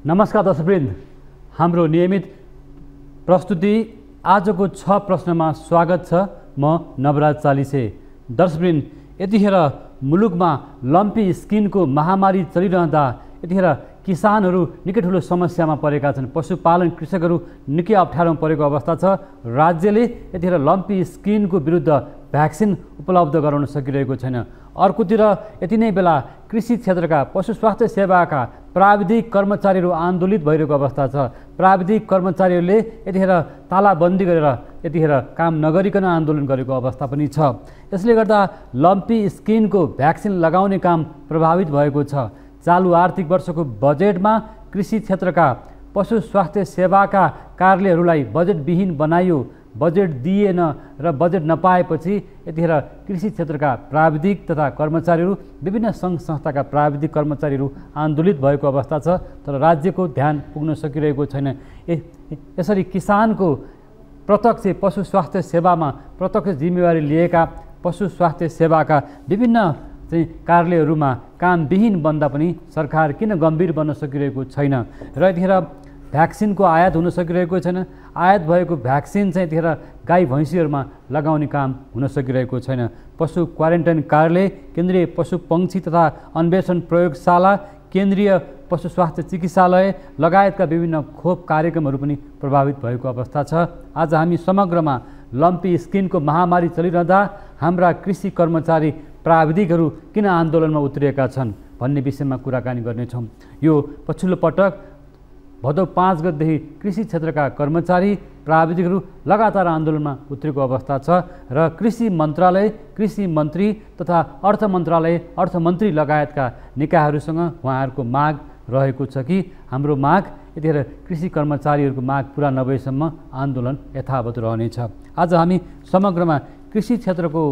नमस्कार दर्शकवृन्द, हाम्रो नियमित प्रस्तुति आजको 6 प्रश्नमा स्वागत छ। म नवराज चालिसे। दर्शकवृन्द, यतिखेर मुलुकमा लम्पी स्किनको महामारी चलिरहँदा यतिखेर किसानहरू निकै ठुलो समस्यामा परेका छन्। पशुपालन कृषकहरू निकै अप्ठ्यारोमा परेको अवस्था छ। राज्यले यतिखेर लम्पी स्किनको विरुद्ध भ्याक्सिन उपलब्ध गराउन सकिरहेको छैन। अर्कोतिर यति नै बेला कृषि क्षेत्रका पशु स्वास्थ्य सेवाका प्राविधिक कर्मचारीहरू आन्दोलित भइरहेको अवस्था छ। प्राविधिक कर्मचारीहरूले यतिखेर तालाबन्दी गरेर यतिखेर काम नगरिकन आन्दोलन गरेको अवस्था पनि छ। यसले गर्दा लम्पी स्किनको भ्याक्सिन लगाउने काम प्रभावित भएको छ। चालु आर्थिक वर्षको बजेटमा कृषि क्षेत्रका पशु स्वास्थ्य सेवाका कार्यालयहरूलाई बजेटविहीन बनाइयो। बजेट दिएन र बजेट नपाएपछि यतिखेर कृषि क्षेत्रका प्राविधिक तथा कर्मचारीहरू, विभिन्न सङ्घ संस्थाका प्राविधिक कर्मचारीहरू आन्दोलित भएको अवस्था छ। तर राज्यको ध्यान पुग्न सकिरहेको छैन। यसरी किसानको प्रत्यक्ष पशु स्वास्थ्य सेवामा प्रत्यक्ष जिम्मेवारी लिएका पशु स्वास्थ्य सेवाका विभिन्न कार्यालयहरूमा कामविहीन बन्दा पनि सरकार किन गम्भीर बन्न सकिरहेको छैन र यतिखेर भ्याक्सिनको आयात हुन सकिरहेको छैन। आयात भएको भ्याक्सिन चाहिँ यतिखेर गाई भैँसीहरूमा लगाउने काम हुन सकिरहेको छैन। पशु क्वारेन्टाइन कार्यालय, केन्द्रीय पशु पंक्षी तथा अन्वेषण प्रयोगशाला, केन्द्रीय पशु स्वास्थ्य चिकित्सालय लगायतका विभिन्न खोप कार्यक्रमहरू पनि प्रभावित भएको अवस्था छ। आज हामी समग्रमा लम्पी स्किनको महामारी चलिरहँदा हाम्रा कृषि कर्मचारी प्राविधिकहरू किन आन्दोलनमा उत्रिएका छन् भन्ने विषयमा कुराकानी गर्नेछौँ। यो पछिल्लो पटक भदौ 5 गतेदेखि कृषि क्षेत्रका कर्मचारी प्राविधिकहरू लगातार आन्दोलनमा उत्रेको अवस्था छ र कृषि मन्त्रालय, कृषि मन्त्री तथा अर्थ मन्त्रालय, अर्थमन्त्री लगायतका निकायहरूसँग उहाँहरूको माग रहेको छ कि हाम्रो माग यतिखेर कृषि कर्मचारीहरूको माग पुरा नभएसम्म आन्दोलन यथावत रहनेछ। आज हामी समग्रमा कृषि क्षेत्रको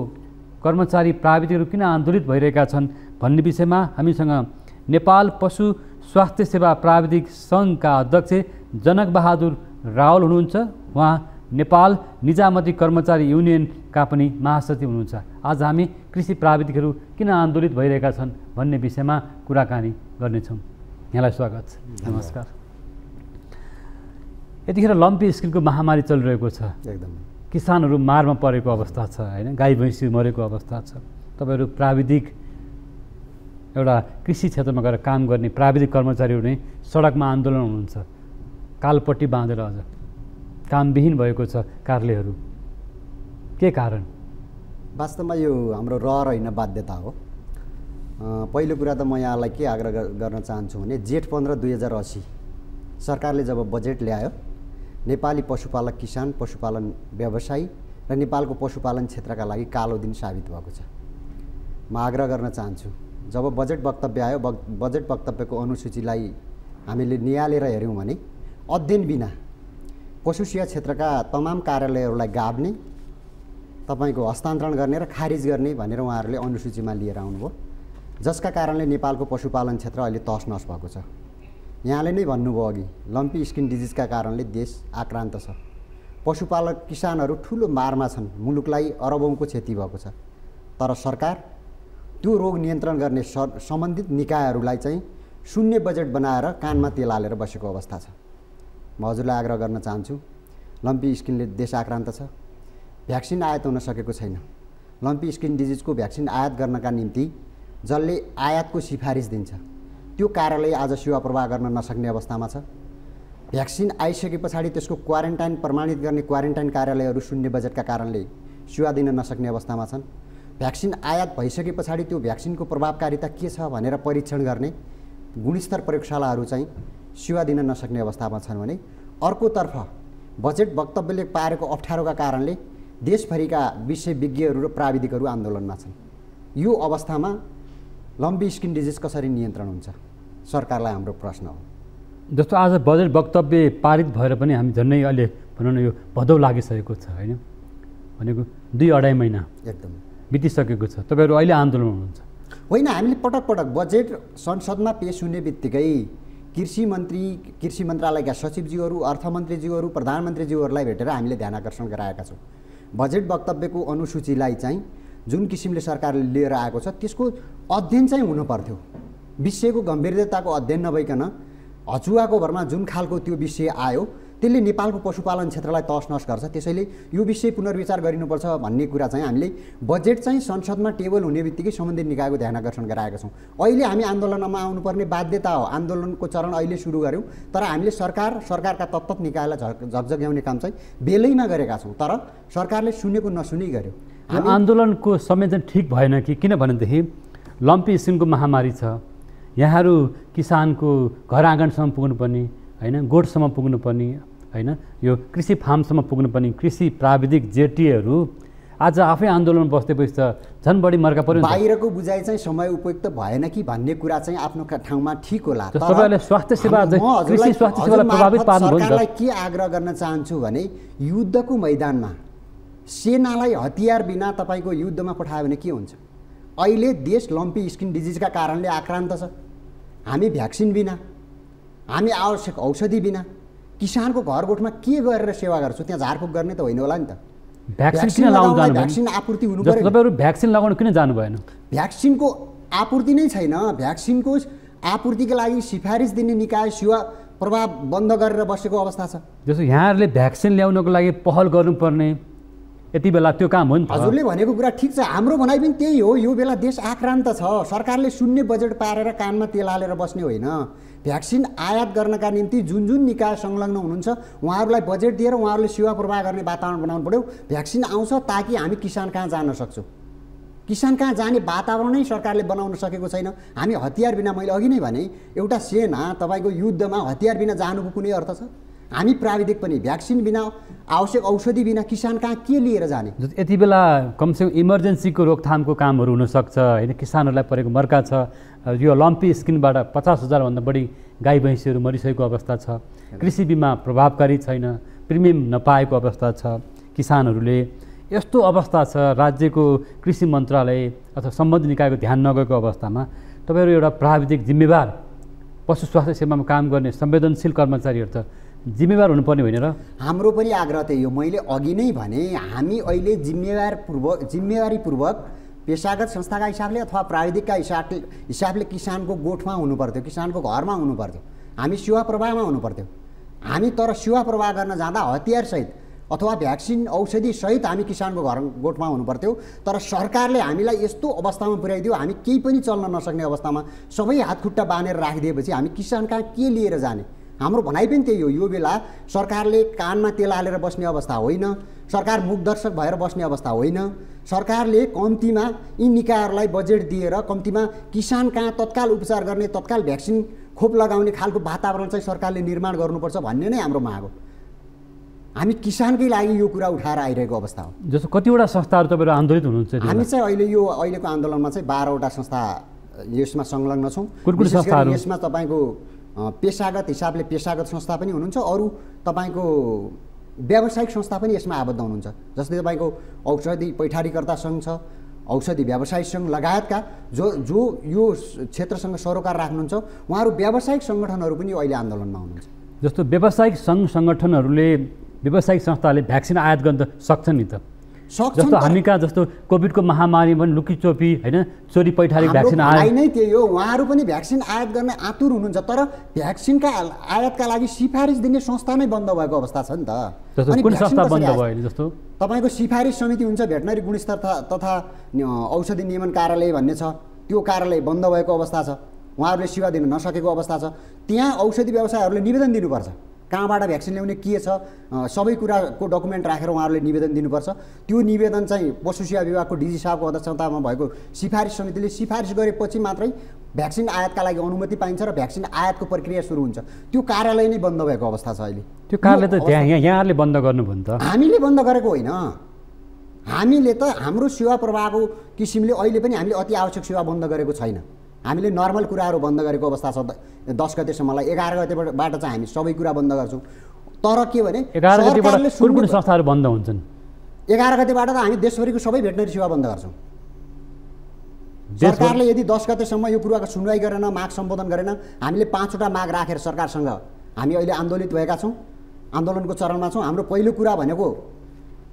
कर्मचारी प्राविधिकहरू किन आन्दोलित भइरहेका छन् भन्ने विषयमा हामीसँग नेपाल पशु स्वास्थ्य सेवा प्राविधिक सङ्घका अध्यक्ष जनक बहादुर रावल हुनुहुन्छ। उहाँ नेपाल निजामती कर्मचारी युनियनका पनि महासचिव हुनुहुन्छ। आज हामी कृषि प्राविधिकहरू किन आन्दोलित भइरहेका छन् भन्ने विषयमा कुराकानी गर्नेछौँ। यहाँलाई स्वागत छ। नमस्कार। यतिखेर लम्पी स्किनको महामारी चलिरहेको छ। एकदम किसानहरू मारमा परेको अवस्था छ, होइन, गाई भैँसी मरेको अवस्था छ। तपाईँहरू प्राविधिक एउटा कृषि क्षेत्रमा गएर काम गर्ने प्राविधिक कर्मचारीहरू नै सडकमा आन्दोलन हुनुहुन्छ। कालपट्टि बाँधेर अझ कामविहीन भएको छ कार्यालयहरू। के कारण? वास्तवमा यो हाम्रो रहर होइन, बाध्यता हो। पहिलो कुरा त म यहाँलाई के आग्रह गर्न चाहन्छु भने जेठ 15, 2080 सरकारले जब बजेट ल्यायो, नेपाली पशुपालक किसान, पशुपालन व्यवसायी र नेपालको पशुपालन क्षेत्रका लागि कालो दिन साबित भएको छ। म आग्रह गर्न चाहन्छु, जब बजेट वक्तव्य आयो, बजेट वक्तव्यको अनुसूचीलाई हामीले निहालेर हेऱ्यौँ भने अध्ययन बिना पशुसिया क्षेत्रका तमाम कार्यालयहरूलाई गाभ्ने, तपाईँको हस्तान्तरण गर्ने र खारिज गर्ने भनेर उहाँहरूले अनुसूचीमा लिएर आउनुभयो, जसका कारणले नेपालको पशुपालन क्षेत्र अहिले तहस-नहस भएको छ। यहाँले नै भन्नुभयो अघि, लम्पी स्किन डिजिजका कारणले देश आक्रान्त छ। पशुपालक किसानहरू ठुलो मारमा छन्, मुलुकलाई अरबौँको क्षति भएको छ। तर सरकार त्यो रोग नियन्त्रण गर्ने सम्बन्धित निकायहरूलाई चाहिँ शून्य बजेट बनाएर कानमा तेल हालेर बसेको अवस्था छ। म हजुरलाई आग्रह गर्न चाहन्छु, लम्पी स्किनले देश आक्रान्त छ। भ्याक्सिन आयात हुन सकेको छैन। लम्पी स्किन डिजिजको भ्याक्सिन आयात गर्नका निम्ति जसले आयातको सिफारिस दिन्छ त्यो कार्यालय आज सेवा प्रवाह गर्न नसक्ने अवस्थामा छ। भ्याक्सिन आइसके पछाडि त्यसको क्वारेन्टाइन प्रमाणित गर्ने क्वारेन्टाइन कार्यालयहरू शून्य बजेटका कारणले सेवा दिन नसक्ने अवस्थामा छन्। भ्याक्सिन आयात भइसके पछाडि त्यो भ्याक्सिनको प्रभावकारिता के छ भनेर परीक्षण गर्ने गुणस्तर प्रयोगशालाहरू चाहिँ सेवा दिन नसक्ने अवस्थामा छन् भने अर्कोतर्फ बजेट वक्तव्यले पारेको अप्ठ्यारोका कारणले देशभरिका विशेषज्ञहरू र प्राविधिकहरू आन्दोलनमा छन्। यो अवस्थामा लम्पी स्किन डिजिज कसरी नियन्त्रण हुन्छ? सरकारलाई हाम्रो प्रश्न हो। जस्तो आज बजेट वक्तव्य पारित भएर पनि हामी झन्डै अहिले भनौँ न यो भदौ लागिसकेको छ, होइन, भनेको 2-2.5 महिना एकदम बितिसकेको छ। तपाईँहरू अहिले आन्दोलन हुनुहुन्छ? होइन, हामीले पटक पटक बजेट संसदमा पेश हुने बित्तिकै कृषि मन्त्री, कृषि मन्त्रालयका सचिवज्यूहरू, अर्थमन्त्रीज्यूहरू, प्रधानमन्त्रीज्यूहरूलाई भेटेर हामीले ध्यान आकर्षण गराएका छौँ। बजेट वक्तव्यको अनुसूचीलाई चाहिँ जुन किसिमले सरकारले लिएर आएको छ त्यसको अध्ययन चाहिँ हुनु पर्थ्यो। विषयको गम्भीरताको अध्ययन नभइकन हचुवाको भरमा जुन खालको त्यो विषय आयो त्यसले नेपालको पशुपालन क्षेत्रलाई तहसनहस गर्छ। त्यसैले यो विषय पुनर्विचार गरिनुपर्छ भन्ने कुरा चाहिँ हामीले बजेट चाहिँ संसदमा टेबल हुने बित्तिकै सम्बन्धित निकायको ध्यान आकर्षण गराएका छौँ। अहिले हामी आन्दोलनमा आउनुपर्ने बाध्यता हो। आन्दोलनको चरण अहिले सुरु गऱ्यौँ, तर हामीले सरकारका तत्त निकायलाई झकझक्याउने काम चाहिँ बेलैमा गरेका छौँ, तर सरकारले सुनेको नसुनी गर्यो। आन्दोलनको समय चाहिँ ठिक भएन कि किनभनेदेखि लम्पी स्किनको महामारी छ, यहाँहरू किसानको घर आँगनसम्म पुग्नुपर्ने होइन, गोठसम्म पुग्नुपर्ने होइन, यो कृषि फार्मसम्म पुग्नुपर्ने कृषि प्राविधिक जेटिएहरू आज आफै आन्दोलन बस्दैपछि त झन् बढी मर्का पर्यो। बाहिरको बुझाइ चाहिँ समय उपयुक्त भएन कि भन्ने कुरा चाहिँ आफ्नो ठाउँमा ठिक होला। तपाईँले स्वास्थ्य सेवा कृषि स्वास्थ्य सेवालाई प्रभावित पार्नुभयो। सरकारलाई के आग्रह गर्न चाहन्छु भने युद्धको मैदानमा सेनालाई हतियार बिना तपाईँको युद्धमा पठायो भने के हुन्छ? अहिले देश लम्पी स्किन डिजिजका कारणले आक्रान्त छ। हामी भ्याक्सिन बिना, हामी आवश्यक औषधि बिना किसानको घर गोठमा के गरेर सेवा गर्छौँ? त्यहाँ झारफुक गर्ने त होइन होला नि त। भ्याक्सिन किन लगाउनु जानु? भ्याक्सिन आपूर्ति हुनु पर्यो। तपाईँहरू भ्याक्सिन लगाउनु किन जानु भएन? भ्याक्सिनको आपूर्ति नै छैन। भ्याक्सिनको आपूर्तिको लागि सिफारिस दिने निकाय सेवा प्रभाव बन्द गरेर बसेको अवस्था छ। जस्तो यहाँहरूले भ्याक्सिन ल्याउनको लागि पहल गर्नुपर्ने यति बेला त्यो काम हो नि त। हजुरले भनेको कुरा ठिक छ, हाम्रो भनाइ पनि त्यही हो। यो बेला देश आक्रान्त छ, सरकारले शून्य बजेट पारेर कानमा तेल हालेर बस्ने होइन। भ्याक्सिन आयात गर्नका निम्ति जुन जुन निकाय संलग्न हुनुहुन्छ उहाँहरूलाई बजेट दिएर उहाँहरूले सेवा प्रवाह गर्ने वातावरण बनाउनु पर्यो। भ्याक्सिन आउँछ ताकि हामी किसान कहाँ जान सक्छौँ। किसान कहाँ जाने वातावरणै सरकारले बनाउन सकेको छैन। हामी हतियार बिना, मैले अघि नै भने, एउटा सेना तपाईँको युद्धमा हतियार बिना जानुको कुनै अर्थ छ? हामी प्राविधिक पनि भ्याक्सिन बिना, आवश्यक औषधि बिना किसान कहाँ के लिएर जाने? यति बेला कमसेकम इमर्जेन्सीको रोकथामको कामहरू हुनसक्छ होइन, किसानहरूलाई परेको मर्का छ। यो लम्पी स्किनबाट 50,000 भन्दा बढी गाई भैँसीहरू मरिसकेको अवस्था छ। कृषि बिमा प्रभावकारी छैन, प्रिमियम नपाएको अवस्था छ। किसानहरूले यस्तो अवस्था छ, राज्यको कृषि मन्त्रालय अथवा सम्बन्धित निकायको ध्यान नगएको अवस्थामा तपाईँहरू एउटा प्राविधिक जिम्मेवार पशु स्वास्थ्य सेवामा काम गर्ने संवेदनशील कर्मचारीहरू त जिम्मेवार हुनुपर्ने होइन र? हाम्रो पनि आग्रह त्यही हो। मैले अघि नै भने हामी अहिले जिम्मेवारीपूर्वक पेसागत संस्थाका हिसाबले अथवा प्राविधिकका हिसाबले किसानको गोठमा हुनु पर्थ्यो, किसानको घरमा हुनु पर्थ्यो, हामी सेवा प्रवाहमा हुनु पर्थ्यो। हामी तर सेवा प्रवाह गर्न जाँदा हतियारसहित अथवा भ्याक्सिन औषधि सहित हामी किसानको घर गोठमा हुनु पर्थ्यो। तर सरकारले हामीलाई यस्तो अवस्थामा पुर्याइदियो, हामी केही पनि चल्न नसक्ने अवस्थामा सबै हातखुट्टा बाँधेर राखिदिएपछि हामी किसान कहाँ के लिएर जाने? हाम्रो भनाइ पनि त्यही हो। यो बेला सरकारले कानमा तेल हालेर बस्ने अवस्था होइन, सरकार मुखदर्शक भएर बस्ने अवस्था होइन। सरकारले कम्तीमा यी निकायहरूलाई बजेट दिएर कम्तीमा किसान कहाँ तत्काल उपचार गर्ने, तत्काल भ्याक्सिन खोप लगाउने खालको वातावरण चाहिँ सरकारले निर्माण गर्नुपर्छ भन्ने नै हाम्रो माग हो। हामी किसानकै लागि यो कुरा उठाएर आइरहेको अवस्था हो। जस्तो कतिवटा संस्थाहरू तपाईँहरू आन्दोलित हुनुहुन्छ? हामी चाहिँ अहिलेको आन्दोलनमा चाहिँ 12वटा संस्था यसमा संलग्न छौँ। कुन संस्थाहरू? यसमा तपाईँको पेसागत हिसाबले पेसागत संस्था पनि हुनुहुन्छ, अरू तपाईँको व्यावसायिक संस्था पनि यसमा आबद्ध हुनुहुन्छ। जस्तै तपाईँको औषधि पैठारीकर्ता सङ्घ छ, औषधि व्यवसायी सङ्घ लगायतका जो यो क्षेत्रसँग सरोकार राख्नुहुन्छ उहाँहरू व्यावसायिक सङ्गठनहरू पनि अहिले आन्दोलनमा हुनुहुन्छ। जस्तो व्यावसायिक सङ्गठनहरूले, व्यावसायिक संस्थाहरूले भ्याक्सिन आयात गर्न त सक्छन् नि त? जस्तो हामी कहाँ जस्तो कोभिडको महामारी पनि लुकीचोपी होइन, चोरी पैठारी भ्याक्सिन आयात नै त्यही हो। उहाँहरू पनि भ्याक्सिन आयात गर्न आतुर हुनुहुन्छ, तर भ्याक्सिनका आयातका लागि सिफारिस दिने संस्था नै बन्द भएको अवस्था छ नि त। जस्तो कुन संस्था बन्द भयो अहिले? जस्तो तपाईँको सिफारिस समिति हुन्छ, भेटनरी गुणस्तर तथा औषधि नियमन कार्यालय भन्ने छ, त्यो कार्यालय बन्द भएको अवस्था छ। उहाँहरूले सेवा दिन नसकेको अवस्था छ। त्यहाँ औषधि व्यवसायहरूले निवेदन दिनुपर्छ, कहाँबाट भ्याक्सिन ल्याउने के छ, सबै कुराको डकुमेन्ट राखेर उहाँहरूले निवेदन दिनुपर्छ। त्यो निवेदन चाहिँ पशु सेवा विभागको डिजी साहबको अध्यक्षतामा भएको सिफारिस समितिले सिफारिस गरेपछि मात्रै भ्याक्सिन आयातका लागि अनुमति पाइन्छ र भ्याक्सिन आयातको प्रक्रिया सुरु हुन्छ। त्यो कार्यालय नै बन्द भएको अवस्था छ अहिले। त्यो कार्यालय त यहाँहरूले बन्द गर्नुभयो नि त? हामीले बन्द गरेको होइन। हामीले त हाम्रो सेवा प्रवाहको किसिमले अहिले पनि हामीले अति आवश्यक सेवा बन्द गरेको छैन। हामीले नर्मल कुराहरू बन्द गरेको अवस्था छ 10 गतेसम्मलाई। 11 गतेबाट चाहिँ हामी सबै कुरा बन्द गर्छौँ। तर के भने 11 गतेबाट कुन संस्थाहरू बन्द हुन्छन्? 11 गतेबाट त हामी देशभरिको सबै भेटनरी सेवा बन्द गर्छौँ। सरकारले यदि 10 गतेसम्म यो कुराको सुनवाई गरेन, माग सम्बोधन गरेन, हामीले 5वटा माग राखेर सरकारसँग हामी अहिले आन्दोलित भएका छौँ, आन्दोलनको चरणमा छौँ। हाम्रो पहिलो कुरा भनेको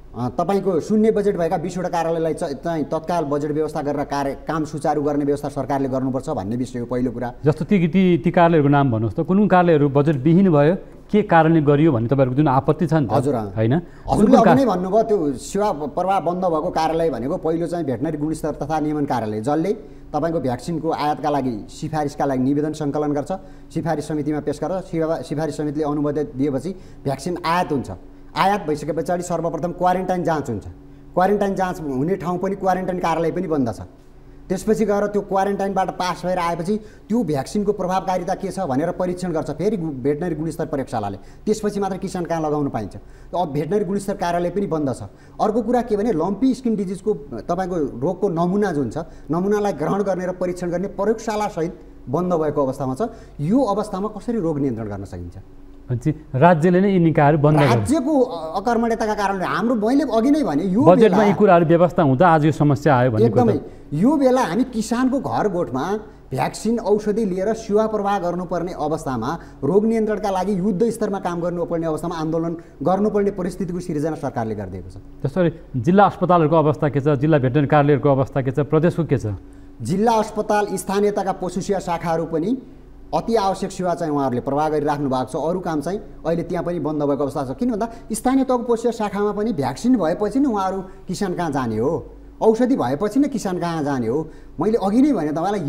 तपाईँको शून्य बजेट भएका 20वटा कार्यालयलाई चाहिँ तत्काल बजेट व्यवस्था गरेर काम सुचारू गर्ने व्यवस्था सरकारले गर्नुपर्छ भन्ने विषय हो पहिलो कुरा। जस्तो ती कार्यालयहरूको नाम भन्नुहोस् त, कुन कार्यालयहरू बजेटविहीन भयो, के कारणले गरियो भन्ने तपाईँहरूको जुन आपत्ति छ नि त? हजुर होइन, हजुरले अघि नै भन्नुभयो त्यो सेवा प्रवाह बन्द भएको कार्यालय भनेको पहिलो चाहिँ भेटनरी गुणस्तर तथा नियमन कार्यालय, जसले तपाईँको भ्याक्सिनको आयातका लागि सिफारिसका लागि निवेदन सङ्कलन गर्छ, सिफारिस समितिमा पेश गरेर सिफारिस समितिले अनुमोदन दिएपछि भ्याक्सिन आयात हुन्छ। आयात भइसके पछाडि सर्वप्रथम क्वारेन्टाइन जाँच हुन्छ। क्वारेन्टाइन जाँच हुने ठाउँ पनि क्वारेन्टाइन कार्यालय पनि बन्द छ। त्यसपछि गएर त्यो क्वारेन्टाइनबाट पास भएर आएपछि त्यो भ्याक्सिनको प्रभावकारिता के छ भनेर परीक्षण गर्छ फेरि भेटनरी गुणस्तर प्रयोगशालाले, त्यसपछि मात्र किसान कहाँ लगाउन पाइन्छ। अब भेटनरी गुणस्तर कार्यालय पनि बन्द छ। अर्को कुरा के भने लम्पी स्किन डिजिजको तपाईँको रोगको नमुना जुन छ, नमुनालाई ग्रहण गर्ने र परीक्षण गर्ने प्रयोगशालासहित बन्द भएको अवस्थामा छ। यो अवस्थामा कसरी रोग नियन्त्रण गर्न सकिन्छ? राज्यले नै यी निकायहरू बन्द गर्छ। राज्यको अकर्मण्यताका कारणले हाम्रो मैले अघि नै भने यो बजेटमा यी कुराहरू व्यवस्था हुँदा आज यो समस्या आयो भने एकदमै यो बेला हामी किसानको घर गोठमा भ्याक्सिन औषधि लिएर सेवा प्रवाह गर्नुपर्ने अवस्थामा, रोग नियन्त्रणका लागि युद्ध स्तरमा काम गर्नुपर्ने अवस्थामा आन्दोलन गर्नुपर्ने परिस्थितिको सिर्जना सरकारले गरिदिएको छ। जसरी जिल्ला अस्पतालहरूको अवस्था के छ, जिल्ला भेटनरी कार्यालयहरूको अवस्था के छ, प्रदेशको के छ? जिल्ला अस्पताल स्थानीय तहका पशु सेवा शाखाहरू पनि अति आवश्यक सेवा चाहिँ उहाँहरूले प्रवाह गरिराख्नु भएको छ। अरू काम चाहिँ अहिले त्यहाँ पनि बन्द भएको अवस्था छ। किन भन्दा स्थानीय तहको पशु सेवा शाखामा पनि भ्याक्सिन भएपछि नै उहाँहरू किसान कहाँ जाने हो, औषधि भएपछि नै किसान कहाँ जाने हो। मैले अघि नै भने तपाईँलाई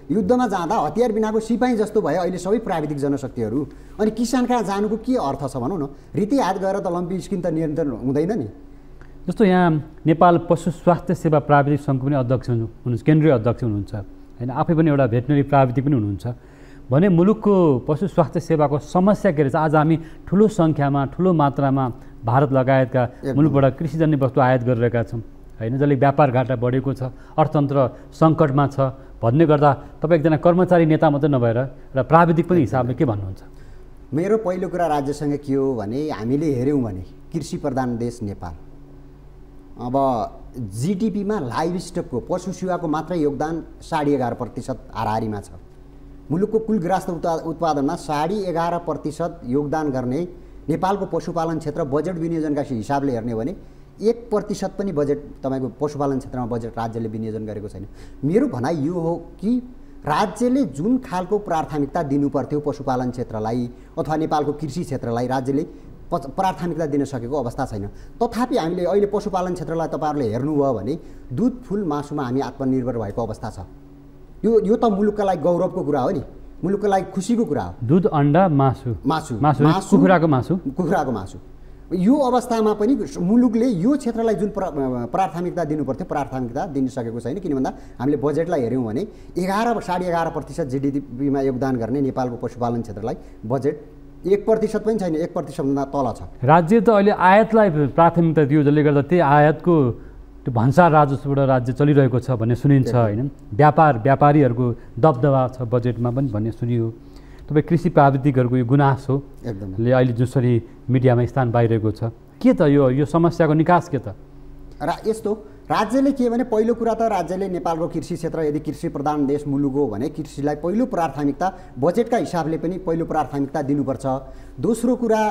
युद्धमा जाँदा हतियार बिनाको सिपाही जस्तो भयो अहिले सबै प्राविधिक जनशक्तिहरू। अनि किसान कहाँ जानुको के अर्थ छ भनौँ न? रीति हात गएर त लम्पी स्किन त नियन्त्रण हुँदैन नि। जस्तो यहाँ नेपाल पशु स्वास्थ्य सेवा प्राविधिक सङ्घको पनि अध्यक्ष हुनुहुन्छ, केन्द्रीय अध्यक्ष हुनुहुन्छ होइन, आफै पनि एउटा भेटनरी प्राविधिक पनि हुनुहुन्छ भने मुलुकको पशु स्वास्थ्य सेवाको समस्या के रहेछ? आज हामी ठुलो सङ्ख्यामा ठुलो मात्रामा भारत लगायतका मुलुकबाट कृषिजन्य वस्तु आयात गरिरहेका छौँ होइन, जसले व्यापार घाटा बढेको छ, अर्थतन्त्र सङ्कटमा छ भन्ने गर्दा तपाईँ एकजना कर्मचारी नेता मात्रै नभएर एउटा प्राविधिक पनि हिसाबले के भन्नुहुन्छ? मेरो पहिलो कुरा राज्यसँग के हो भने हामीले हेऱ्यौँ भने कृषि प्रधान देश नेपाल, अब जिडिपीमा लाइभ स्टकको पशु सेवाको मात्रै योगदान 11.5% हाराहारीमा छ। मुलुकको कुल गृहस्थ उत्पादनमा 11.5% योगदान गर्ने नेपालको पशुपालन क्षेत्र बजेट विनियोजनका हिसाबले हेर्ने भने 1% पनि बजेट तपाईँको पशुपालन क्षेत्रमा बजेट राज्यले विनियोजन गरेको छैन। मेरो भनाइ यो हो कि राज्यले जुन खालको प्राथमिकता दिनुपर्थ्यो पशुपालन क्षेत्रलाई अथवा नेपालको कृषि क्षेत्रलाई राज्यले प्राथमिकता दिन सकेको अवस्था छैन। तथापि हामीले अहिले पशुपालन क्षेत्रलाई तपाईँहरूले हेर्नुभयो भने दुध फुल मासुमा हामी आत्मनिर्भर भएको अवस्था छ। यो त मुलुकका लागि गौरवको कुरा हो नि, मुलुकका लागि खुसीको कुरा हो। दुध, अन्डा, मासु, कुखुराको मासु यो अवस्थामा पनि मुलुकले यो क्षेत्रलाई जुन प्राथमिकता दिनुपर्थ्यो प्राथमिकता दिन सकेको छैन। किन भन्दा हामीले बजेटलाई हेऱ्यौँ भने 11.5% जिडिपीमा योगदान गर्ने नेपालको पशुपालन क्षेत्रलाई बजेट 1% पनि छैन, 1%भन्दा तल छ। राज्य त अहिले आयातलाई प्राथमिकता दियो, जसले गर्दा त्यही आयातको त्यो भन्सार राजस्वबाट राज्य चलिरहेको छ भन्ने सुनिन्छ होइन। व्यापारीहरूको दबदबा छ बजेटमा पनि भन्ने सुनियो। तपाईँ कृषि प्राविधिकहरूको यो गुनासो एकदमले अहिले जसरी मिडियामा स्थान पाइरहेको छ, के त यो समस्याको निकास के त? यस्तो राज्यले के भने पहिलो कुरा त राज्यले नेपालको कृषि क्षेत्र यदि कृषि प्रधान देश मुलुक हो भने कृषिलाई पहिलो प्राथमिकता बजेटका हिसाबले पनि पहिलो प्राथमिकता दिनुपर्छ। दोस्रो कुरा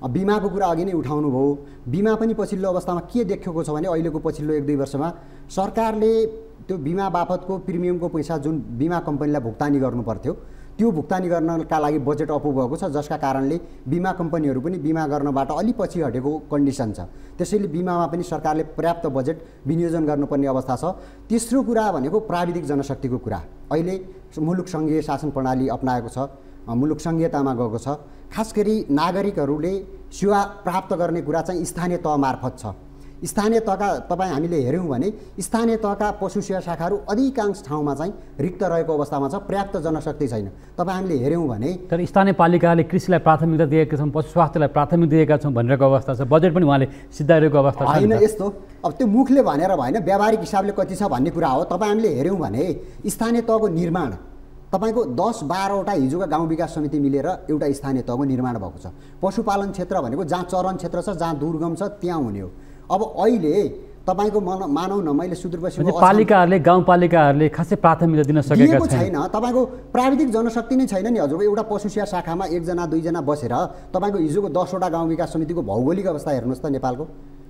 बिमाको कुरा अघि नै उठाउनु भयो। बिमा पनि पछिल्लो अवस्थामा के देखेको छ भने अहिलेको पछिल्लो 1-2 वर्षमा सरकारले त्यो बिमा बापतको प्रिमियमको पैसा जुन बिमा कम्पनीलाई भुक्तानी गर्नुपर्थ्यो त्यो भुक्तानी गर्नका लागि बजेट अपुग भएको छ, जसका कारणले बिमा कम्पनीहरू पनि बिमा गर्नबाट अलि पछि हटेको कन्डिसन छ। त्यसैले बिमामा पनि सरकारले पर्याप्त बजेट विनियोजन गर्नुपर्ने अवस्था छ। तेस्रो कुरा भनेको प्राविधिक जनशक्तिको कुरा। अहिले मुलुक सङ्घीय शासन प्रणाली अपनाएको छ, मुलुक सङ्घीयतामा गएको छ। खास गरी नागरिकहरूले सेवा प्राप्त गर्ने कुरा चाहिँ स्थानीय तह मार्फत छ। स्थानीय तहका तपाईँ हामीले हेऱ्यौँ भने स्थानीय तहका पशु सेवा शाखाहरू अधिकांश ठाउँमा चाहिँ रिक्त रहेको अवस्थामा छ, पर्याप्त जनशक्ति छैन। तपाईँ हामीले हेऱ्यौँ भने तर स्थानीय पालिकाले कृषिलाई प्राथमिकता दिएका छौँ, पशु स्वास्थ्यलाई प्राथमिकता दिएका छौँ भनिरहेको अवस्था छ, बजेट पनि उहाँले सिद्धाइरहेको अवस्था छ होइन। यस्तो अब त्यो मुखले भनेर भएन, व्यावहारिक हिसाबले कति छ भन्ने कुरा हो। तपाईँ हामीले हेऱ्यौँ भने स्थानीय तहको निर्माण तपाईँको 10-12वटा हिजोका गाउँ विकास समिति मिलेर एउटा स्थानीय तहको निर्माण भएको छ। पशुपालन क्षेत्र भनेको जहाँ चरण क्षेत्र छ, जहाँ दुर्गम छ त्यहाँ हुने हो। अब अहिले तपाईँको मानौ न मैले सुदूरपश्चिम पालिकाहरूले गाउँपालिकाहरूले खासै प्राथमिकता दिन सकेका छैन। तपाईँको प्राविधिक जनशक्ति नै छैन नि हजुरको। एउटा पशु सेवा शाखामा 1-2जना बसेर तपाईँको हिजोको 10वटा गाउँ विकास समितिको भौगोलिक अवस्था हेर्नुहोस् त नेपालको।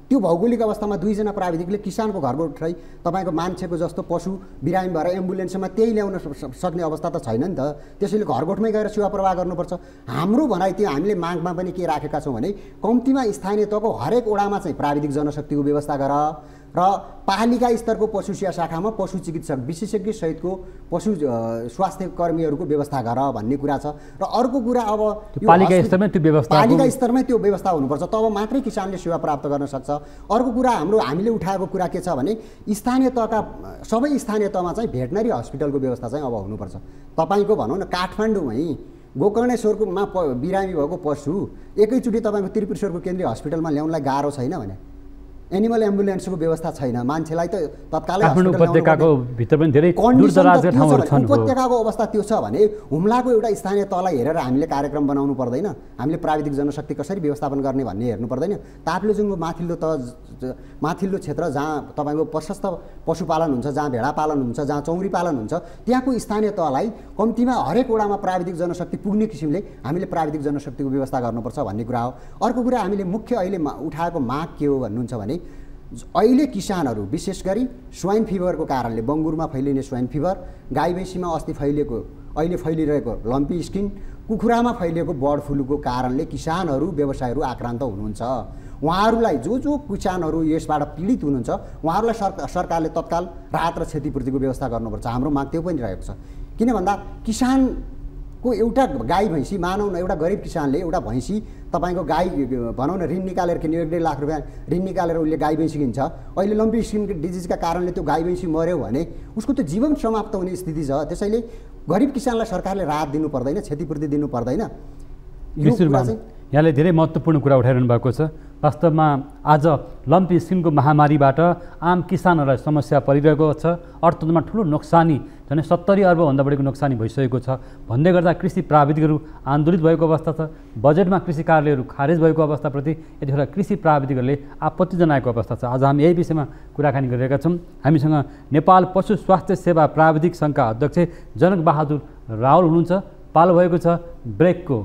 त्यो भौगोलिक अवस्थामा दुईजना प्राविधिकले किसानको घरबाट तपाईँको मान्छेको जस्तो पशु बिरामी भएर एम्बुलेन्समा त्यही ल्याउन सक्ने अवस्था त छैन नि त। त्यसैले घरगोठमै गएर सेवा प्रवाह गर्नुपर्छ। हाम्रो भनाइ त्यो हामीले मागमा पनि के राखेका छौँ भने कम्तीमा स्थानीय तहको हरेक वडामा चाहिँ प्राविधिक जनशक्तिको व्यवस्था गर र पालिका स्तरको पशु सेवा शाखामा पशु चिकित्सक विशेषज्ञ सहितको पशु स्वास्थ्य कर्मीहरूको व्यवस्था गर भन्ने कुरा छ। र अर्को कुरा अब पालिका स्तरमै त्यो व्यवस्था हुनुपर्छ, तब मात्रै किसानले सेवा प्राप्त गर्न सक्छ। अर्को कुरा हामीले उठाएको कुरा के छ भने स्थानीय तहका सबै स्थानीय तहमा चाहिँ भेटनरी हस्पिटलको व्यवस्था चाहिँ अब हुनुपर्छ। तपाईँको भनौँ न काठमाडौँमै गोकर्णेश्वरमा बिरामी भएको पशु एकैचोटि तपाईँको त्रिपुरेश्वरको केन्द्रीय हस्पिटलमा ल्याउनलाई गाह्रो छैन भने एनिमल एम्बुलेन्सको व्यवस्था छैन। मान्छेलाई त तत्कालै उपत्यकाको भित्र पनि धेरै दूरदराजका ठाउँहरू छन्। उपत्यकाको अवस्था त्यो छ भने हुम्लाको एउटा स्थानीय तहलाई हेरेर हामीले कार्यक्रम बनाउनु पर्दैन। हामीले प्राविधिक जनशक्ति कसरी व्यवस्थापन गर्ने भन्ने हेर्नु पर्दैन। ताप्लेजुङको माथिल्लो क्षेत्र जहाँ तपाईँको प्रशस्त पशुपालन हुन्छ, जहाँ भेडा पालन हुन्छ, जहाँ चौरी पालन हुन्छ, त्यहाँको स्थानीय तहलाई कम्तीमा हरेक वडामा प्राविधिक जनशक्ति पुग्ने किसिमले हामीले प्राविधिक जनशक्तिको व्यवस्था गर्नुपर्छ भन्ने कुरा हो। अर्को कुरा हामीले मुख्य अहिले उठाएको माग के हो भन्नुहुन्छ भने अहिले किसानहरू विशेष गरी स्वाइन फिभरको कारणले बङ्गुरमा फैलिने स्वाइन फिभर, गाई भैँसीमा अस्ति अहिले फैलिरहेको लम्पी स्किन, कुखुरामा फैलिएको बर्ड फ्लूको कारणले किसानहरू व्यवसायहरू आक्रान्त हुनुहुन्छ। उहाँहरूलाई जो किसानहरू यसबाट पीडित हुनुहुन्छ उहाँहरूलाई सरकारले तत्काल राहत र क्षतिपूर्तिको व्यवस्था गर्नुपर्छ। हाम्रो माग त्यो पनि रहेको छ। किन भन्दा किसानको एउटा गाई भैँसी मानौँ न, एउटा गरिब किसानले एउटा भैँसी तपाईँको गाई भनौँ न ऋण निकालेर किन्यो, 1.5 लाख रुपियाँ ऋण निकालेर उसले गाई भैँसी किन्छ, अहिले लम्पी स्किन डिजिजका कारणले त्यो गाई भैँसी मर्यो भने उसको त जीवन समाप्त हुने स्थिति छ। त्यसैले गरिब किसानलाई सरकारले राहत दिनु पर्दैन, क्षतिपूर्ति दिनु पर्दैन। यो कुरा चाहिँ यहाँले धेरै महत्त्वपूर्ण कुरा उठाइरहनु भएको छ। वास्तवमा आज लम्पी स्किनको महामारीबाट आम किसानहरूलाई समस्या परिरहेको छ। अर्थतन्त्रमा ठुलो नोक्सानी, झन् 70 अर्बभन्दा बढीको नोक्सानी भइसकेको छ। भन्दै गर्दा कृषि प्राविधिकहरू आन्दोलित भएको अवस्था छ। बजेटमा कृषि कार्यालयहरू खारेज भएको अवस्थाप्रति यतिखेर कृषि प्राविधिकहरूले आपत्ति जनाएको अवस्था छ। आज हामी यही विषयमा कुराकानी गरिरहेका छौँ। हामीसँग नेपाल पशु स्वास्थ्य सेवा प्राविधिक सङ्घका अध्यक्ष जनक बहादुर रावल हुनुहुन्छ। पालो भएको छ ब्रेकको।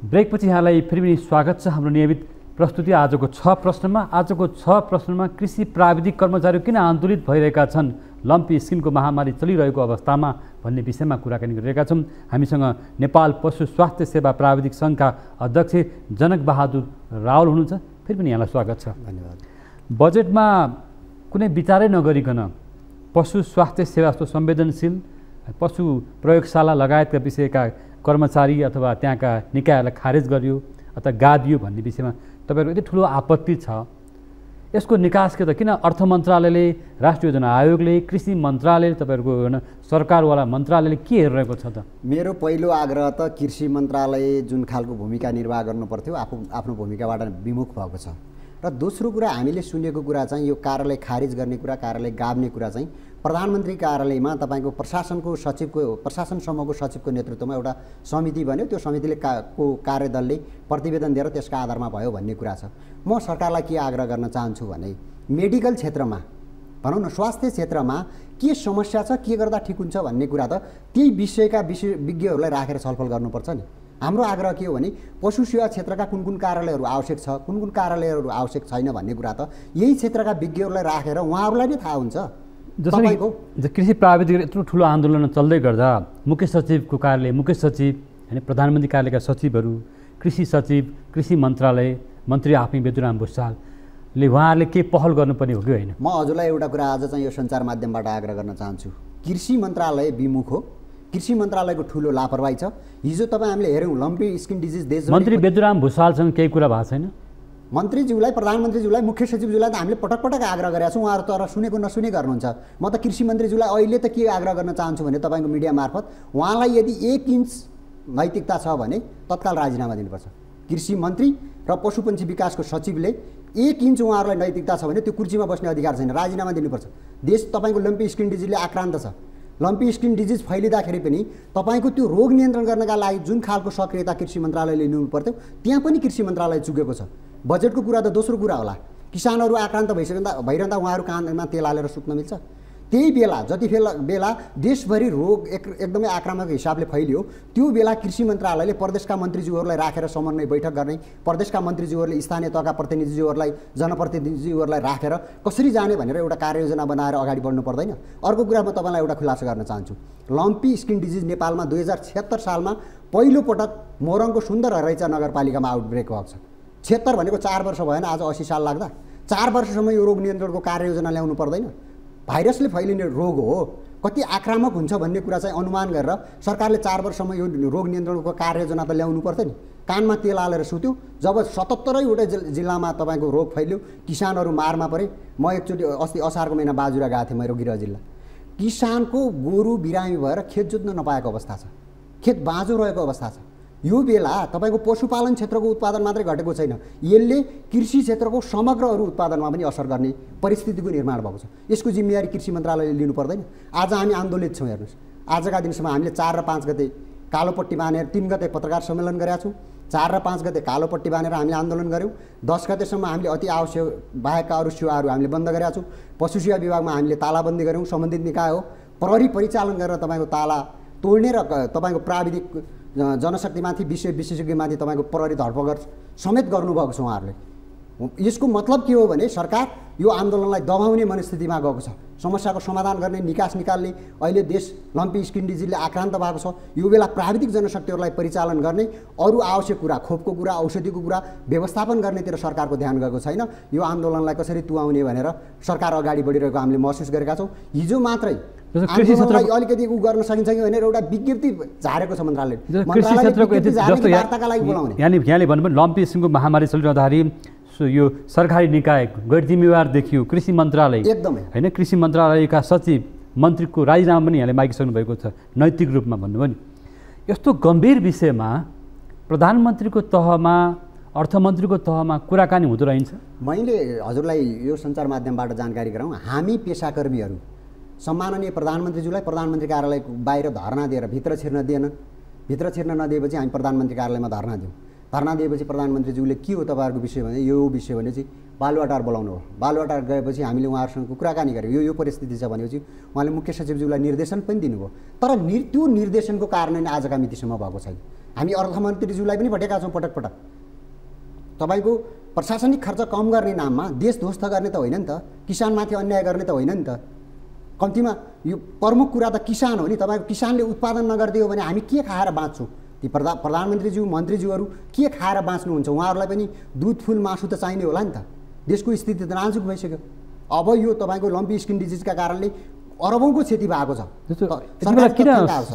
ब्रेकपछि यहाँलाई फेरि पनि स्वागत छ हाम्रो नियमित प्रस्तुति आजको 6 प्रश्नमा। आजको 6 प्रश्नमा कृषि प्राविधिक कर्मचारीहरू किन आन्दोलित भइरहेका छन् लम्पी स्किनको महामारी चलिरहेको अवस्थामा भन्ने विषयमा कुराकानी गरिरहेका छौँ। हामीसँग नेपाल पशु स्वास्थ्य सेवा प्राविधिक सङ्घका अध्यक्ष जनक बहादुर रावल हुनुहुन्छ। फेरि पनि यहाँलाई स्वागत छ। धन्यवाद। बजेटमा कुनै विचारै नगरिकन पशु स्वास्थ्य सेवा जस्तो संवेदनशील पशु प्रयोगशाला लगायतका विषयका कर्मचारी अथवा त्यहाँका निकायहरूलाई खारेज गरियो अथवा गादियो भन्ने विषयमा तपाईँहरूको यति ठुलो आपत्ति छ। यसको निकास के त किन अर्थ मन्त्रालयले, राष्ट्रिय योजना आयोगले, कृषि मन्त्रालयले, तपाईँहरूको सरकारवाला मन्त्रालयले के हेरिरहेको छ त? मेरो पहिलो आग्रह त कृषि मन्त्रालय जुन खालको भूमिका निर्वाह गर्नुपर्थ्यो आफ्नो भूमिकाबाट विमुख भएको छ। र दोस्रो कुरा हामीले सुनेको कुरा चाहिँ यो कार्यालय खारिज गर्ने कुरा, कार्यालय गाब्ने कुरा चाहिँ प्रधानमन्त्री कार्यालयमा तपाईँको प्रशासनसम्मको सचिवको नेतृत्वमा एउटा समिति बन्यो। त्यो समितिले को कार्यदलले प्रतिवेदन दिएर त्यसका आधारमा भयो भन्ने कुरा छ। म सरकारलाई के आग्रह गर्न चाहन्छु भने मेडिकल क्षेत्रमा भनौँ न स्वास्थ्य क्षेत्रमा के समस्या छ, के गर्दा ठिक हुन्छ भन्ने कुरा त त्यही विषयका विज्ञहरूलाई राखेर छलफल गर्नुपर्छ नि। हाम्रो आग्रह के हो भने पशु सेवा क्षेत्रका कुन कार्यालयहरू आवश्यक छ, कुन कार्यालयहरू आवश्यक छैन भन्ने कुरा त यही क्षेत्रका विज्ञहरूलाई राखेर उहाँहरूलाई नै थाहा हुन्छ। जसरी कृषि प्राविधिक यत्रो ठुलो आन्दोलन चल्दै गर्दा मुख्य सचिवको कार्यालय, मुख्य सचिव होइन प्रधानमन्त्री कार्यालयका सचिवहरू, कृषि सचिव, कृषि मन्त्रालय, मन्त्री आफै बेदुराम भुषालले उहाँहरूले के पहल गर्नुपर्ने हो कि होइन? म हजुरलाई एउटा कुरा आज चाहिँ यो सञ्चार माध्यमबाट आग्रह गर्न चाहन्छु। कृषि मन्त्रालय विमुख हो, कृषि मन्त्रालयको ठुलो लापरवाही छ। हिजो तपाईँ हामीले हेऱ्यौँ लम्पी स्किन डिजिज देश मन्त्री बेदुराम भुषालसँग केही कुरा भएको छैन? मन्त्रीज्यूलाई, प्रधानमन्त्रीज्यूलाई, मुख्य सचिवज्यूलाई त हामीले पटक पटक आग्रह गरेका छौँ। उहाँहरू तर सुनेको नसुने गर्नुहुन्छ। म त कृषि मन्त्रीज्यूलाई अहिले त के आग्रह गर्न चाहन्छु भने तपाईँको मिडिया मार्फत उहाँलाई यदि 1 इन्च नैतिकता छ भने तत्काल राजीनामा दिनुपर्छ। कृषि मन्त्री र पशुपन्छी विकासको सचिवले 1 इन्च उहाँहरूलाई नैतिकता छ भने त्यो कुर्सीमा बस्ने अधिकार छैन, राजीनामा दिनुपर्छ। देश तपाईँको लम्पी स्किन डिजिजले आक्रान्त छ। लम्पी स्किन डिजिज फैलिँदाखेरि पनि तपाईँको त्यो रोग नियन्त्रण गर्नका लागि जुन खालको सक्रियता कृषि मन्त्रालयले लिनु पर्थ्यो त्यहाँ पनि कृषि मन्त्रालय चुकेको छ। बजेटको कुरा त दोस्रो कुरा होला। किसानहरू आक्रान्त भइरहँदा उहाँहरू कानमा तेल हालेर सुत्न मिल्छ? त्यही बेला जति बेला देशभरि रोग एकदमै आक्रामक हिसाबले फैलियो त्यो बेला कृषि मन्त्रालयले प्रदेशका मन्त्रीज्यूहरूलाई राखेर समन्वय बैठक गर्ने, प्रदेशका मन्त्रीज्यूहरूले स्थानीय तहका प्रतिनिधिज्यूहरूलाई जनप्रतिनिधिज्यूहरूलाई राखेर कसरी जाने भनेर एउटा कार्ययोजना बनाएर अगाडि बढ्नु पर्दैन। अर्को कुरा म तपाईँलाई एउटा खुलासा गर्न चाहन्छु। लम्पी स्किन डिजिज नेपालमा 2076 सालमा पहिलोपटक मोरङको सुन्दर हरैचा नगरपालिकामा आउटब्रेक भएको छ। 76 भनेको 4 वर्ष भएन, आज 80 साल लाग्दा 4 वर्षसम्म यो रोग नियन्त्रणको कार्ययोजना ल्याउनु पर्दैन। भाइरसले फैलिने रोग हो, कति आक्रामक हुन्छ भन्ने कुरा चाहिँ अनुमान गरेर सरकारले 4 वर्षसम्म यो रोग नियन्त्रणको कार्ययोजना त ल्याउनु पर्थ्यो नि। कानमा तेल हालेर सुत्यो। जब 77वटै जिल्लामा तपाईँको रोग फैल्यो, किसानहरू मारमा परे। म एकचोटि अस्ति असारको महिना बाजुरा गएको थिएँ, मेरो गृह जिल्ला। किसानको गोरु बिरामी भएर खेत जोत्न नपाएको अवस्था छ, खेत बाँझो रहेको अवस्था छ। यो बेला तपाईँको पशुपालन क्षेत्रको उत्पादन मात्रै घटेको छैन, यसले कृषि क्षेत्रको समग्र अरू उत्पादनमा पनि असर गर्ने परिस्थितिको निर्माण भएको छ। यसको जिम्मेवारी कृषि मन्त्रालयले लिनु पर्दैन। आज हामी आन्दोलित छौँ। हेर्नुहोस्, आजका दिनसम्म हामीले 4 र 5 गते कालोपट्टि बाँधेर 3 गते पत्रकार सम्मेलन गरेका छौँ। 4 र 5 गते कालोपट्टि बाँधेर हामीले आन्दोलन गऱ्यौँ। 10 गतेसम्म हामीले अति आवश्यक बाहेकका अरू सेवाहरू हामीले बन्द गरेका छौँ। पशु सेवा विभागमा हामीले तालाबन्दी गऱ्यौँ। सम्बन्धित निकाय हो, प्रहरी परिचालन गरेर तपाईँको ताला तोड्ने र तपाईँको प्राविधिक जनशक्तिमाथि विशेषज्ञमाथि तपाईँको प्रहरी धरपकड समेत गर्नुभएको छ उहाँहरूले। यसको मतलब के हो भने सरकार यो आन्दोलनलाई दबाउने मनस्थितिमा गएको छ। समस्याको समाधान गर्ने, निकास निकाल्ने, अहिले देश लम्पी स्किन डिजिजले आक्रान्त भएको छ। यो बेला प्राविधिक जनशक्तिहरूलाई परिचालन गर्ने, अरू आवश्यक कुरा, खोपको कुरा, औषधिको कुरा व्यवस्थापन गर्नेतिर सरकारको ध्यान गएको छैन। यो आन्दोलनलाई कसरी तुवाउने भनेर सरकार अगाडि बढिरहेको हामीले महसुस गरेका छौँ। हिजो मात्रै आन्दोलनलाई अलिकति गर्न सकिन्छ कि भनेर एउटा विज्ञप्ति झारेको छ मन्त्रालयले। कृषि क्षेत्रको वार्ताका लागि बोलाउने, यहाँले भन्नुभयो लम्पी किसिमको महामारी चलिरहँदाखेरि यो सरकारी निकाय गैर जिम्मेवार देखियो कृषि मन्त्रालय, एकदमै होइन। कृषि मन्त्रालयका सचिव मन्त्रीको राजीनामा पनि यहाँले मागिसक्नु भएको छ, नैतिक रूपमा भन्नुभयो नि। यस्तो गम्भीर विषयमा प्रधानमन्त्रीको तहमा, अर्थमन्त्रीको तहमा कुराकानी हुँदो रहन्छ। मैले हजुरलाई यो सञ्चार माध्यमबाट जानकारी गराउँ, हामी पेसाकर्मीहरू सम्माननीय प्रधानमन्त्रीज्यूलाई प्रधानमन्त्री कार्यालय बाहिर धरना दिएर भित्र छिर्न दिएनन्। भित्र छिर्न नदिएपछि हामी प्रधानमन्त्री कार्यालयमा धरना दियौँ। धरना दिएपछि प्रधानमन्त्रीज्यूले के हो तपाईँहरूको विषय भने, यो विषय भनेपछि बालुवाटार बोलाउनु हो। बालुवाटार गएपछि हामीले उहाँहरूसँग कुराकानी गऱ्यौँ, यो परिस्थिति छ भनेपछि उहाँले मुख्य सचिवज्यूलाई निर्देशन पनि दिनुभयो। तर त्यो निर्देशनको कारण आजका मितिसम्म भएको छैन। हामी अर्थमन्त्रीज्यूलाई पनि भटेका छौँ पटक पटक। तपाईँको प्रशासनिक खर्च कम गर्ने नाममा देश ध्वस्त गर्ने त होइन नि त, किसानमाथि अन्याय गर्ने त होइन नि त। कम्तीमा यो प्रमुख कुरा त किसान हो नि। तपाईँको किसानले उत्पादन नगरिदियो भने हामी के खाएर बाँच्छौँ? ती प्रधानमन्त्रीज्यू, मन्त्रीज्यूहरू के खाएर बाँच्नुहुन्छ? उहाँहरूलाई पनि दुध फुल मासु त चाहिने होला नि त। देशको स्थिति त नाजुक भइसक्यो। अब यो तपाईँको लम्पी स्किन डिजिजका कारणले अरबौँको क्षति भएको छ। किन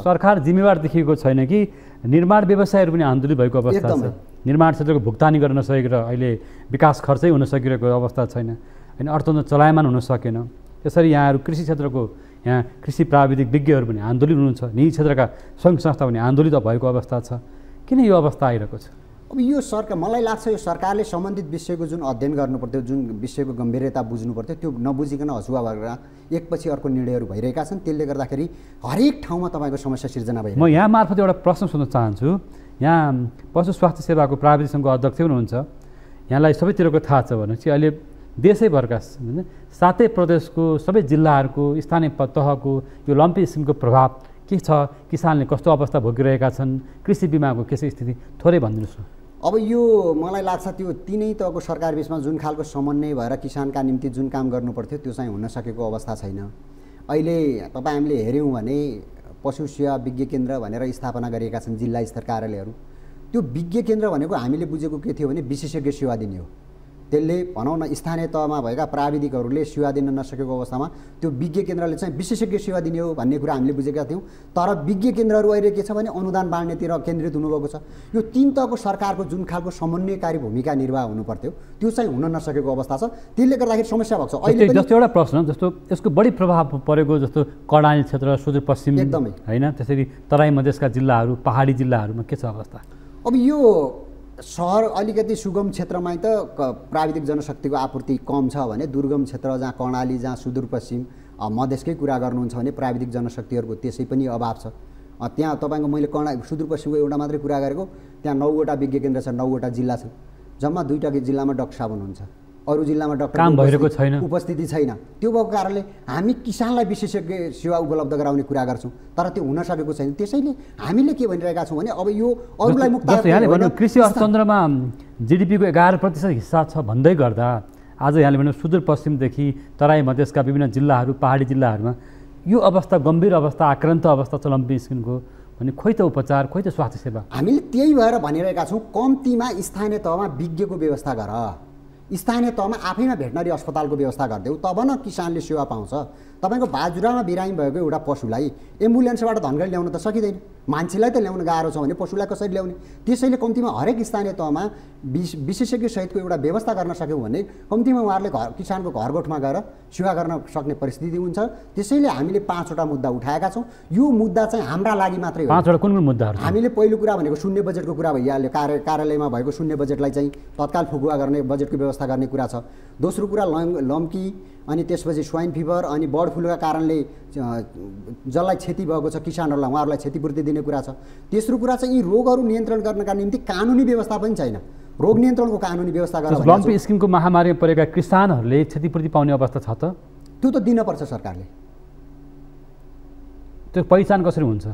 सरकार जिम्मेवार देखिएको छैन कि निर्माण व्यवसायहरू पनि आन्दोलित भएको अवस्था छ। निर्माण क्षेत्रको भुक्तानी गर्न सकेको र अहिले विकास खर्चै हुन सकिरहेको अवस्था छैन, होइन। अर्थतन्त्र चलायमान हुन सकेन। त्यसरी यहाँहरू कृषि क्षेत्रको यहाँ कृषि प्राविधिक विज्ञहरू पनि आन्दोलित हुनुहुन्छ, निजी क्षेत्रका सङ्घ संस्था पनि आन्दोलित भएको अवस्था छ। किन यो अवस्था आइरहेको छ? अब यो सरकार, मलाई लाग्छ यो सरकारले सम्बन्धित विषयको जुन अध्ययन गर्नुपर्थ्यो, जुन विषयको गम्भीरता बुझ्नु पर्थ्यो, त्यो नबुझिकन हसुवा भएर एकपछि अर्को निर्णयहरू भइरहेका छन्। त्यसले गर्दाखेरि हरेक ठाउँमा तपाईँको समस्या सिर्जना भइरहेको छ। म यहाँ मार्फत एउटा प्रश्न सोध्न चाहन्छु। यहाँ पशु स्वास्थ्य सेवाको प्राविधिक सङ्घको अध्यक्ष हुनुहुन्छ, यहाँलाई सबैतिरको थाहा छ भनेपछि अहिले देशैभरका 7 प्रदेशको सबै जिल्लाहरूको स्थानीय तहको यो लम्पी किसिमको प्रभाव के छ, किसानले कस्तो अवस्था भोगिरहेका छन्, कृषि बिमाको के छ स्थिति, थोरै भनिदिनुहोस् न। अब यो मलाई लाग्छ त्यो तिनै तहको सरकार बिचमा जुन खालको समन्वय भएर किसानका निम्ति जुन काम गर्नुपर्थ्यो त्यो चाहिँ हुन सकेको अवस्था छैन। अहिले तपाईँ हामीले हेऱ्यौँ भने पशु सेवा विज्ञ केन्द्र भनेर स्थापना गरिएका छन् जिल्ला स्तर कार्यालयहरू। त्यो विज्ञ केन्द्र भनेको हामीले बुझेको के थियो भने विशेषज्ञ सेवा दिने हो। त्यसले भनौँ न स्थानीय तहमा भएका प्राविधिकहरूले सेवा दिन नसकेको अवस्थामा त्यो विज्ञ केन्द्रले चाहिँ विशेषज्ञ सेवा दिने हो भन्ने कुरा हामीले बुझेका थियौँ। तर विज्ञ केन्द्रहरू अहिले के छ भने अनुदान बाँड्नेतिर केन्द्रित हुनुभएको छ। यो 3 तहको सरकारको जुन खालको समन्वयकारी भूमिका निर्वाह हुनुपर्थ्यो त्यो चाहिँ हुन नसकेको अवस्था छ। त्यसले गर्दाखेरि समस्या भएको छ। अहिले जस्तो एउटा प्रश्न, जस्तो यसको बढी प्रभाव परेको जस्तो कर्णाली क्षेत्र, सुदूरपश्चिम, एकदमै होइन, त्यसरी तराई मधेसका जिल्लाहरू, पहाडी जिल्लाहरूमा के छ अवस्था? अब यो सहर अलिकति सुगम क्षेत्रमा त प्राविधिक जनशक्तिको आपूर्ति कम छ भने दुर्गम क्षेत्र जहाँ कर्णाली, जहाँ सुदूरपश्चिम मधेसकै कुरा गर्नुहुन्छ भने प्राविधिक जनशक्तिहरूको त्यसै पनि अभाव छ। त्यहाँ तपाईँको मैले सुदूरपश्चिमको एउटा मात्रै कुरा गरेको, त्यहाँ 9 वटा विज्ञ केन्द्र छ, 9 वटा जिल्ला छन्। जम्मा 2टा जिल्लामा डाक्टर साहब हुनुहुन्छ। अरू जिल्लामा डाक्टर काम भइरहेको छैन, उपस्थिति छैन। त्यो भएको कारणले हामी किसानलाई विशेषज्ञ सेवा उपलब्ध गराउने कुरा गर्छौँ, तर त्यो हुन सकेको छैन। त्यसैले हामीले के भनिरहेका छौँ भने अब यो अरूलाई मुक्त यहाँले भन्नु कृषि अर्थतन्त्रमा GDP को 11% हिस्सा छ भन्दै गर्दा आज यहाँले भन्नु सुदूरपश्चिमदेखि तराई मधेसका विभिन्न जिल्लाहरू, पहाडी जिल्लाहरूमा यो अवस्था, गम्भीर अवस्था, आक्रान्त अवस्था छ लम्पी स्किनको भने खोइ त उपचार, खोइ त स्वास्थ्य सेवा। हामीले त्यही भएर भनिरहेका छौँ कम्तीमा स्थानीय तहमा विज्ञको व्यवस्था गर, स्थानीय तहमा आफैमा भेटनरी अस्पतालको व्यवस्था गरिदेऊ, तब न किसानले सेवा पाउँछ। तपाईँको बाजुरामा बिरामी भएको एउटा पशुलाई एम्बुलेन्सबाट धनगढी ल्याउन त सकिँदैन, मान्छेलाई त ल्याउन गाह्रो छ भने पशुलाई कसरी ल्याउने? त्यसैले कम्तीमा हरेक स्थानीय तहमा विशेषज्ञ सहितको एउटा व्यवस्था गर्न सक्यौँ भने कम्तीमा उहाँहरूले किसानको घरगोठमा गएर सेवा गर्न सक्ने परिस्थिति हुन्छ। त्यसैले हामीले 5वटा मुद्दा उठाएका छौँ। यो मुद्दा चाहिँ हाम्रा लागि मात्रै हो। 5वटा कुन कुन मुद्दाहरू? हामीले पहिलो कुरा भनेको शून्य बजेटको कुरा भइहाल्यो, कार्यालयमा भएको शून्य बजेटलाई चाहिँ तत्काल फुकुवा गर्ने, बजेटको व्यवस्था गर्ने कुरा छ। दोस्रो कुरा लम्की, अनि त्यसपछि स्वाइन फिभर अनि बर्ड फ्लूका कारणले जसलाई क्षति भएको छ किसानहरूलाई उहाँहरूलाई क्षतिपूर्ति दिने कुरा छ। तेस्रो कुरा चाहिँ यी रोगहरू नियन्त्रण गर्नका निम्ति कानुनी व्यवस्था पनि छैन, रोग नियन्त्रणको कानुनी व्यवस्था गरेर लम्पी स्किमको महामारीमा परेका किसानहरूले क्षतिपूर्ति पाउने अवस्था छ त? त्यो त दिनपर्छ सरकारले। त्यो पहिचान कसरी हुन्छ?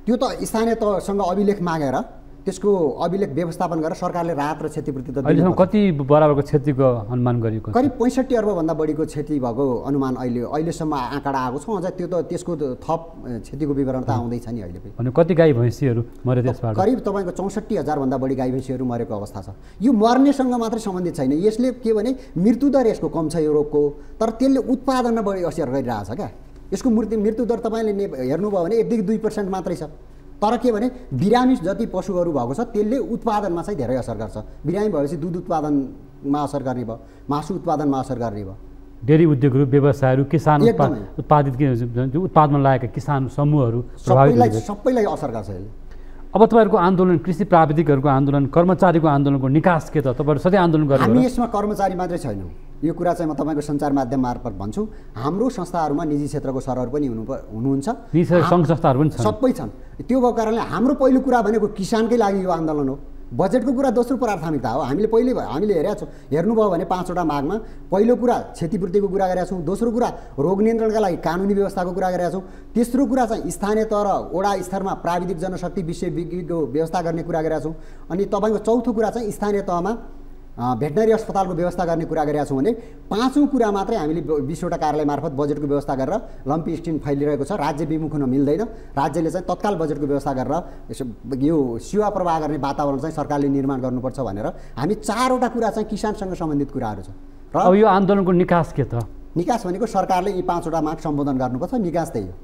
त्यो त स्थानीय तहसँग अभिलेख मागेर त्यसको अभिलेख व्यवस्थापन गरेर सरकारले राहत र क्षतिपूर्ति त अहिलेसम्म कति बराबरको क्षतिको अनुमान गरिएको? करिब 65 अर्बभन्दा बढीको क्षति भएको अनुमान अहिलेसम्म आँकडा आएको छ। अझ त्यो त त्यसको थप क्षतिको विवरण त आउँदैछ नि अहिले पनि। भने कति गाई भैँसीहरू मर्यो त्यसबाट? करिब तपाईँको 64,000 भन्दा बढी गाई भैँसीहरू मरेको अवस्था छ। यो मर्नेसँग मात्रै सम्बन्धित छैन, यसले के भने मृत्युदर यसको कम छ यो रोगको, तर त्यसले उत्पादनमा बढी असर गरिरहेछ क्या। यसको मृत्युदर तपाईँले हेर्नुभयो भने 1-2% मात्रै छ, तर के भने बिरामी जति पशुहरू भएको छ त्यसले उत्पादनमा चाहिँ धेरै असर गर्छ। बिरामी भएपछि दुध उत्पादनमा असर गर्ने भयो, मासु उत्पादनमा असर गर्ने भयो। डेरी उद्योगहरू, व्यवसायहरू, किसान उत्पादित उत्पादनमा लागेका किसान समूहहरू सबैलाई असर गर्छ यसले। अब तपाईँहरूको आन्दोलन, कृषि प्राविधिकहरूको आन्दोलन, कर्मचारीको आन्दोलनको निकास के त? तपाईँहरू सधैँ आन्दोलन गर्नु? हामी यसमा कर्मचारी मात्रै छैनौँ, यो कुरा चाहिँ म तपाईँको सञ्चार माध्यम मार्फत भन्छु। हाम्रो संस्थाहरूमा निजी क्षेत्रको सरहरू पनि हुनुहुन्छ, निजी सङ्घ संस्थाहरू पनि छन्, सबै छन्। त्यो भएको कारणले हाम्रो पहिलो कुरा भनेको किसानकै लागि यो आन्दोलन हो। बजेटको कुरा दोस्रो प्राथमिकता हो। हामीले हेरेका छौँ, हेर्नुभयो भने 5वटा मागमा पहिलो कुरा क्षतिपूर्तिको कुरा गरेका छौँ, दोस्रो कुरा रोग नियन्त्रणका लागि कानुनी व्यवस्थाको कुरा गरेका छौँ, तेस्रो कुरा चाहिँ स्थानीय तह र वडा स्तरमा प्राविधिक जनशक्ति विशेषज्ञको व्यवस्था गर्ने कुरा गरेका छौँ, अनि तपाईँको चौथो कुरा चाहिँ स्थानीय तहमा भेटनरी अस्पतालको व्यवस्था गर्ने कुरा गरेका छौँ भने 5औँ कुरा मात्रै हामीले 20वटा कार्यालय मार्फत बजेटको व्यवस्था गरेर लम्पी स्किम फैलिरहेको छ। राज्य विमुख हुन मिल्दैन, राज्यले चाहिँ तत्काल बजेटको व्यवस्था गरेर यो सेवा प्रवाह गर्ने वातावरण चाहिँ सरकारले निर्माण गर्नुपर्छ भनेर हामी 4वटा कुरा चाहिँ किसानसँग सम्बन्धित कुराहरू छ। र अब यो आन्दोलनको निकास के त? निकास भनेको सरकारले यी 5वटा माग सम्बोधन गर्नुपर्छ, निकास त्यही हो।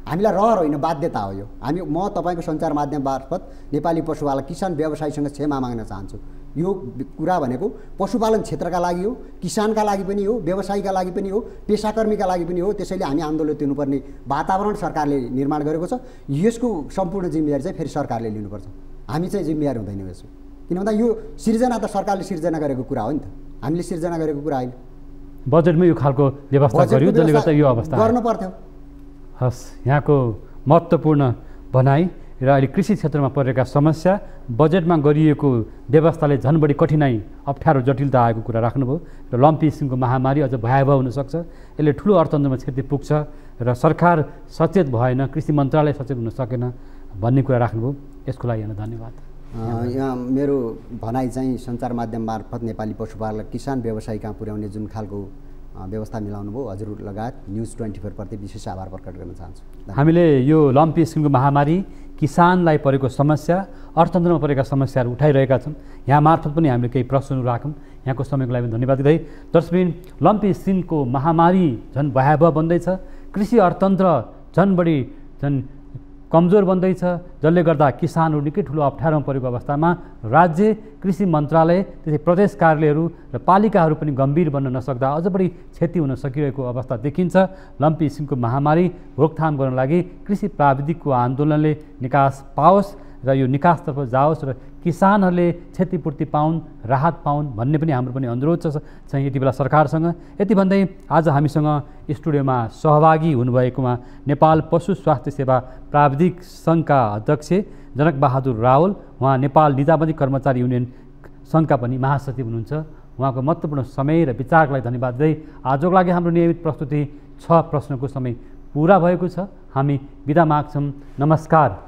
हामीलाई रहर होइन, बाध्यता हो यो। म तपाईँको सञ्चार माध्यम मार्फत नेपाली पशुपालक किसान व्यवसायीसँग क्षमा माग्न चाहन्छु। यो कुरा भनेको पशुपालन क्षेत्रका लागि हो, किसानका लागि पनि हो, व्यवसायीका लागि पनि हो, पेसाकर्मीका लागि पनि हो। त्यसैले हामी आन्दोलन दिनुपर्ने वातावरण सरकारले निर्माण गरेको छ। यसको सम्पूर्ण जिम्मेवारी चाहिँ फेरि सरकारले लिनुपर्छ, हामी चाहिँ जिम्मेवार हुँदैनौँ यसमा। किन भन्दा यो सिर्जना त सरकारले सिर्जना गरेको कुरा हो नि त, हामीले सिर्जना गरेको कुरा होइन। बजेटमा यो खालको व्यवस्था गर्यो, जसले गर्दा यो अवस्था गर्नु पर्थ्यो। हस्, यहाँको महत्त्वपूर्ण भनाइ र अहिले कृषि क्षेत्रमा परेका समस्या, बजेटमा गरिएको व्यवस्थाले झन् बढी कठिनाइ, अप्ठ्यारो, जटिलता आएको कुरा राख्नुभयो। र लम्पी स्किमको महामारी अझ भयावह हुनसक्छ, यसले ठुलो अर्थतन्त्रमा क्षति पुग्छ र सरकार सचेत भएन, कृषि मन्त्रालय सचेत हुन सकेन भन्ने कुरा राख्नुभयो। यसको लागि यहाँलाई धन्यवाद। यहाँ मेरो भनाइ चाहिँ सञ्चार माध्यम मार्फत नेपाली पशुपालक किसान व्यवसायी कहाँ पुर्याउने जुन खालको व्यवस्था मिलाउनु भयो, हजुर लगायत न्युज 24 प्रति विशेष आभार प्रकट गर्न चाहन्छु। हामीले यो लम्पी स्किमको महामारी, किसानलाई परेको समस्या, अर्थतन्त्रमा परेका समस्याहरू उठाइरहेका छौँ। यहाँ मार्फत पनि हामीले केही प्रश्नहरू राख्यौँ। यहाँको समयको लागि पनि धन्यवाद दिँदै दर्शकबिन, लम्पी स्किमको महामारी झन् भयावह बन्दैछ, कृषि अर्थतन्त्र झन् कमजोर बन्दैछ, जसले गर्दा किसानहरू निकै ठुलो अप्ठ्यारोमा परेको अवस्थामा राज्य, कृषि मन्त्रालय, त्यसै प्रदेश कार्यालयहरू र पालिकाहरू पनि गम्भीर बन्न नसक्दा अझ बढी क्षति हुन सकिरहेको अवस्था देखिन्छ। लम्पी स्किमको महामारी रोकथाम गर्न लागि कृषि प्राविधिकको आन्दोलनले निकास पाओस् र यो निकासतर्फ जाओस् र किसानहरूले क्षतिपूर्ति पाउन्, राहत पाउन् भन्ने पनि हाम्रो पनि अनुरोध छ चाहिँ यति बेला सरकारसँग। यति भन्दै आज हामीसँग स्टुडियोमा सहभागी हुनुभएकोमा नेपाल पशु स्वास्थ्य सेवा प्राविधिक सङ्घका अध्यक्ष जनकबहादुर रावल, उहाँ नेपाल निजामती कर्मचारी युनियन सङ्घका पनि महासचिव हुनुहुन्छ, उहाँको महत्त्वपूर्ण समय र विचारको लागि धन्यवाद दिँदै आजको लागि हाम्रो नियमित प्रस्तुति 6 प्रश्नको समय पुरा भएको छ। हामी बिदा माग्छौँ। नमस्कार।